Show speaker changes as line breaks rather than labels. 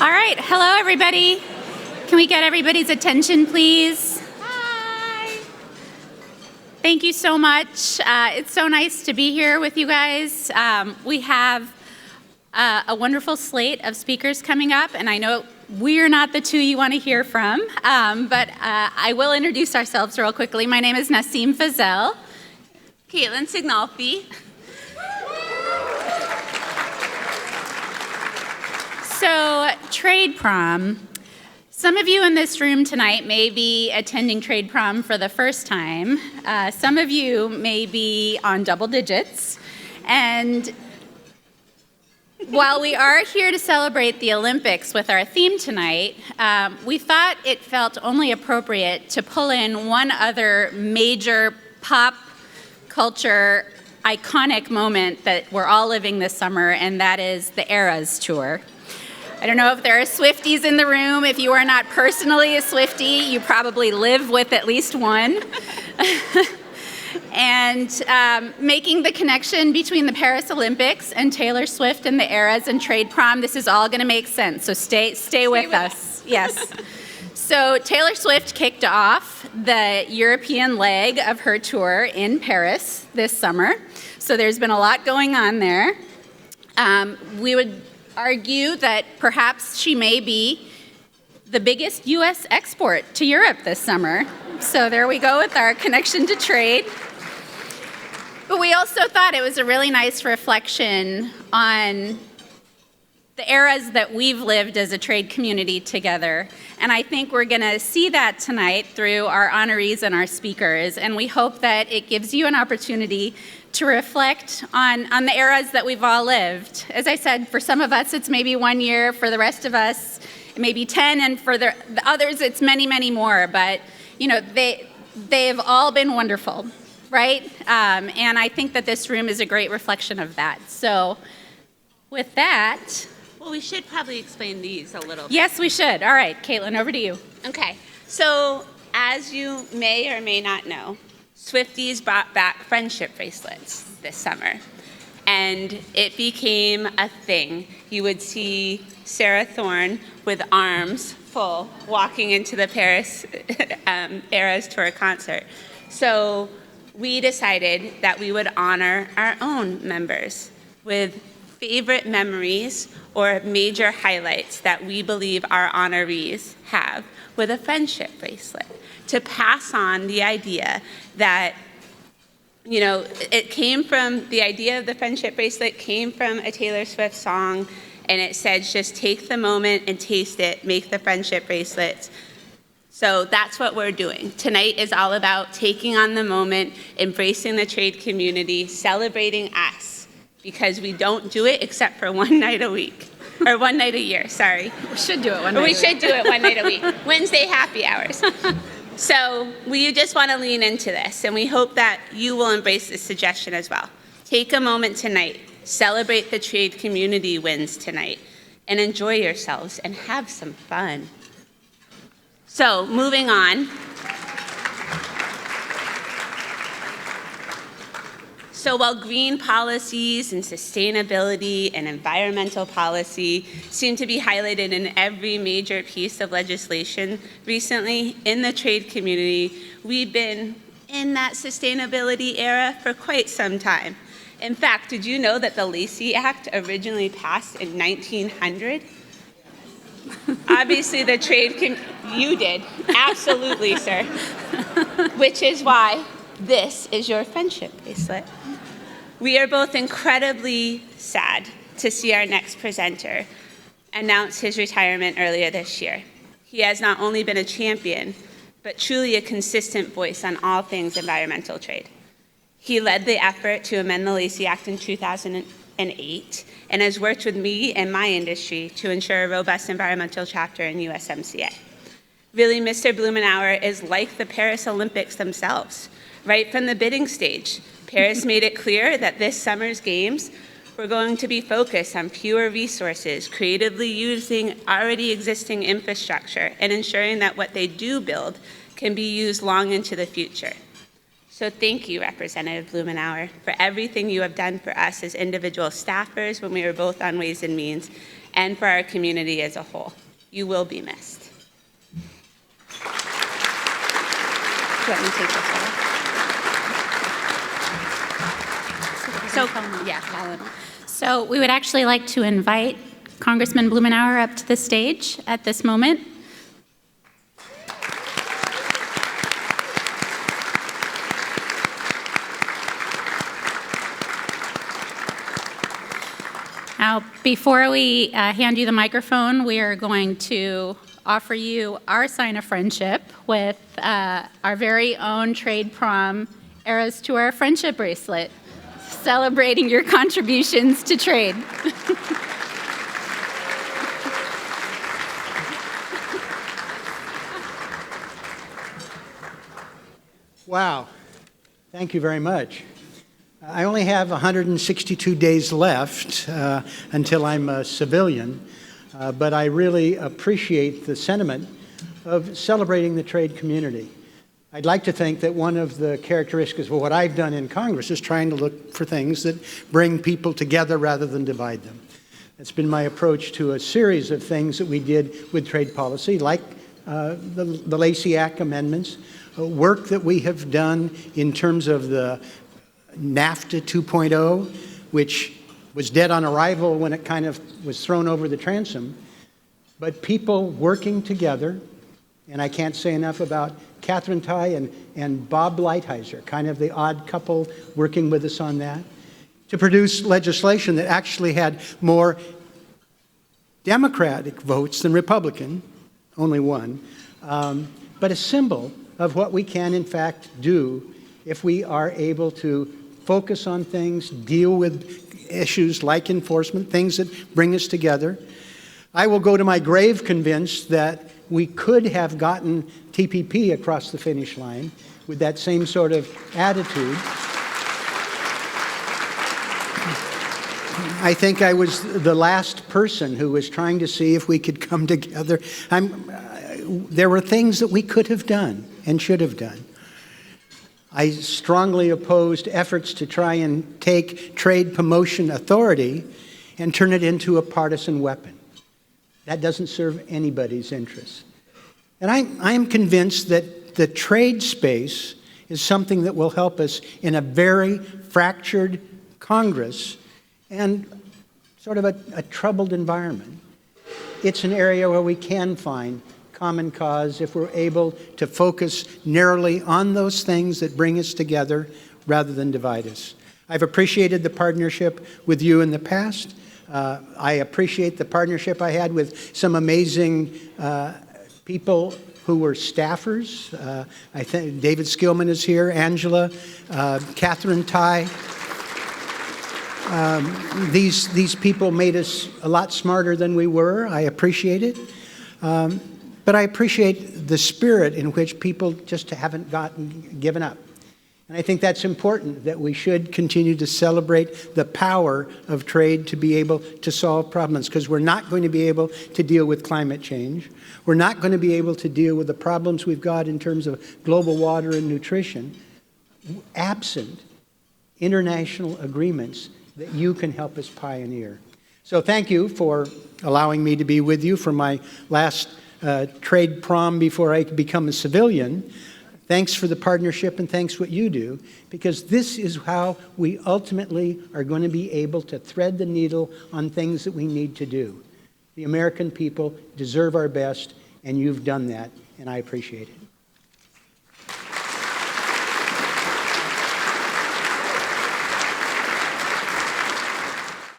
All right, hello everybody. Can we get everybody's attention, please? Hi. Thank you so much. It's so nice to be here with you guys. We have a wonderful slate of speakers coming up, and I know we're not the two you want to hear from, but I will introduce ourselves real quickly. My name is Nasim Fussell.
Kaitlin Sighinolfi.
So, Trade Prom. Some of you in this room tonight may be attending Trade Prom for the first time. Some of you may be on double digits. And while we are here to celebrate the Olympics with our theme tonight, we thought it felt only appropriate to pull in one other major pop culture iconic moment that we're all living this summer, and that is the Eras Tour. I don't know if there are Swifties in the room. If you are not personally a Swiftie, you probably live with at least one. And making the connection between the Paris Olympics and Taylor Swift and the Eras and Trade Prom, this is all going to make sense. So stay with us. Yes. So Taylor Swift kicked off the European leg of her tour in Paris this summer. So there's been a lot going on there. We would argue that perhaps she may be the biggest U.S. export to Europe this summer. So there we go with our connection to trade. But we also thought it was a really nice reflection on the eras that we've lived as a trade community together. And I think we're going to see that tonight through our honorees and our speakers. And we hope that it gives you an opportunity to reflect on the eras that we've all lived. As I said, for some of us, it's maybe 1 year. For the rest of us, it may be 10. And for the others, it's many, many more. But, you know, they've all been wonderful, right? And I think that this room is a great reflection of that. So with that...
Well, we should probably explain these a little bit.
Yes, we should. All right, Kaitlin, over to you.
Okay. So, as you may or may not know, Swifties brought back friendship bracelets this summer. And it became a thing. You would see Sarah Thorne with arms full walking into the Paris Eras Tour concert. So we decided that we would honor our own members with favorite memories or major highlights that we believe our honorees have with a friendship bracelet to pass on the idea that, you know, the idea of the friendship bracelet came from a Taylor Swift song, and it said, just take the moment and taste it, make the friendship bracelets. So that's what we're doing. Tonight is all about taking on the moment, embracing the trade community, celebrating us, because we don't do it except for one night a week, or 1 night a year, sorry.
We should do it one night a week.
We should do it 1 night a week, Wednesday happy hours. So we just want to lean into this, and we hope that you will embrace this suggestion as well. Take a moment tonight, celebrate the trade community wins tonight, and enjoy yourselves and have some fun. So moving on. So while green policies and sustainability and environmental policy seem to be highlighted in every major piece of legislation recently, in the trade community, we've been in that sustainability era for quite some time. In fact, did you know that the Lacey Act originally passed in 1900? Obviously, the trade you did. Absolutely, sir. Which is why this is your friendship bracelet. We are both incredibly sad to see our next presenter announce his retirement earlier this year. He has not only been a champion, but truly a consistent voice on all things environmental trade. He led the effort to amend the Lacey Act in 2008 and has worked with me and my industry to ensure a robust environmental chapter in USMCA. Really, Mr. Blumenauer is like the Paris Olympics themselves. Right from the bidding stage, Paris made it clear that this summer's games were going to be focused on fewer resources, creatively using already existing infrastructure, and ensuring that what they do build can be used long into the future. So thank you, Representative Blumenauer, for everything you have done for us as individual staffers when we were both on Ways and Means, and for our community as a whole. You will be missed. Do you want me to take this over? So, yeah, Colin.
So we would actually like to invite Congressman Blumenauer up to the stage at this moment. Now, before we hand you the microphone, we are going to offer you our sign of friendship with our very own trade prom Eras to Our Friendship bracelet, celebrating your contributions to trade.
Wow. Thank you very much. I only have 162 days left until I'm a civilian, but I really appreciate the sentiment of celebrating the trade community. I'd like to think that one of the characteristics of what I've done in Congress is trying to look for things that bring people together rather than divide them. That's been my approach to a series of things that we did with trade policy, like the Lacey Act amendments, work that we have done in terms of the NAFTA 2.0, which was dead on arrival when it kind of was thrown over the transom, but people working together, and I can't say enough about Catherine Tai and Bob Lighthizer, kind of the odd couple working with us on that, to produce legislation that actually had more Democratic votes than Republican, only one, but a symbol of what we can in fact do if we are able to focus on things, deal with issues like enforcement, things that bring us together. I will go to my grave convinced that we could have gotten TPP across the finish line with that same sort of attitude. I think I was the last person who was trying to see if we could come together. There were things that we could have done and should have done. I strongly opposed efforts to try and take trade promotion authority and turn it into a partisan weapon. That doesn't serve anybody's interests. And I am convinced that the trade space is something that will help us in a very fractured Congress and sort of a troubled environment. It's an area where we can find common cause if we're able to focus narrowly on those things that bring us together rather than divide us. I've appreciated the partnership with you in the past. I appreciate the partnership I had with some amazing people who were staffers. I think David Skillman is here, Angela, Catherine Tai. These people made us a lot smarter than we were. I appreciate it. But I appreciate the spirit in which people just haven't given up. And I think that's important, that we should continue to celebrate the power of trade to be able to solve problems, because we're not going to be able to deal with climate change. We're not going to be able to deal with the problems we've got in terms of global water and nutrition, absent international agreements that you can help us pioneer. So thank you for allowing me to be with you for my last trade prom before I could become a civilian. Thanks for the partnership and thanks what you do, because this is how we ultimately are going to be able to thread the needle on things that we need to do. The American people deserve our best, and you've done that, and I appreciate it.